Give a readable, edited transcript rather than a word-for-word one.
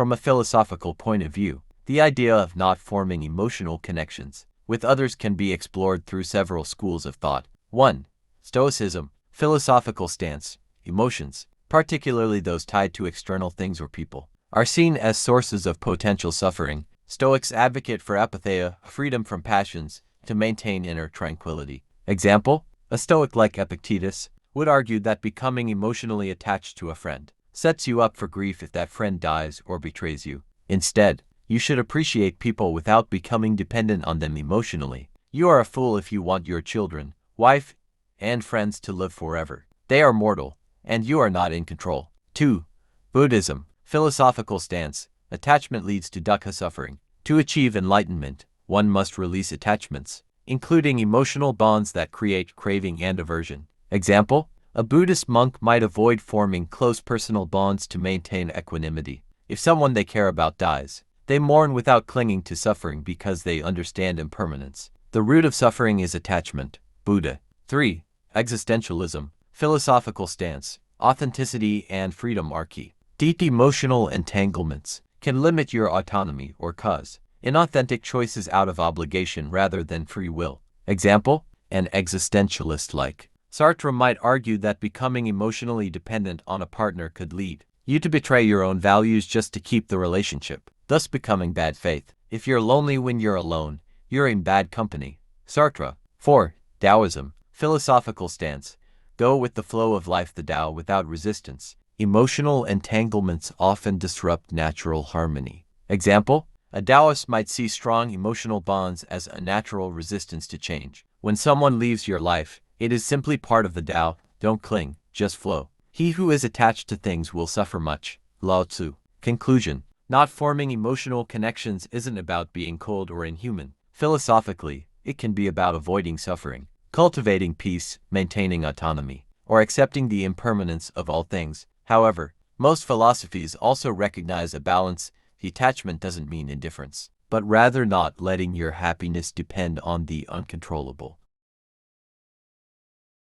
From a philosophical point of view, the idea of not forming emotional connections with others can be explored through several schools of thought. 1. Stoicism, philosophical stance. Emotions, particularly those tied to external things or people, are seen as sources of potential suffering. Stoics advocate for apatheia, freedom from passions, to maintain inner tranquility. Example, a Stoic like Epictetus would argue that becoming emotionally attached to a friend sets you up for grief if that friend dies or betrays you. Instead, you should appreciate people without becoming dependent on them emotionally. You are a fool if you want your children, wife, and friends to live forever. They are mortal, and you are not in control. 2. Buddhism, philosophical stance. Attachment leads to dukkha suffering. To achieve enlightenment, one must release attachments, including emotional bonds that create craving and aversion. Example, a Buddhist monk might avoid forming close personal bonds to maintain equanimity. If someone they care about dies, they mourn without clinging to suffering because they understand impermanence. The root of suffering is attachment. Buddha. 3. Existentialism, philosophical stance. Authenticity and freedom are key. Deep emotional entanglements can limit your autonomy or cause inauthentic choices out of obligation rather than free will. Example, an existentialist like Sartre might argue that becoming emotionally dependent on a partner could lead you to betray your own values just to keep the relationship, thus becoming bad faith. If you're lonely when you're alone, you're in bad company. Sartre. 4. Taoism, philosophical stance. Go with the flow of life. The Tao without resistance. Emotional entanglements often disrupt natural harmony. Example, a Taoist might see strong emotional bonds as a natural resistance to change. When someone leaves your life, it is simply part of the Tao. Don't cling, just flow. He who is attached to things will suffer much. Lao Tzu. Conclusion. Not forming emotional connections isn't about being cold or inhuman. Philosophically, it can be about avoiding suffering, cultivating peace, maintaining autonomy, or accepting the impermanence of all things. However, most philosophies also recognize a balance. Detachment doesn't mean indifference, but rather not letting your happiness depend on the uncontrollable.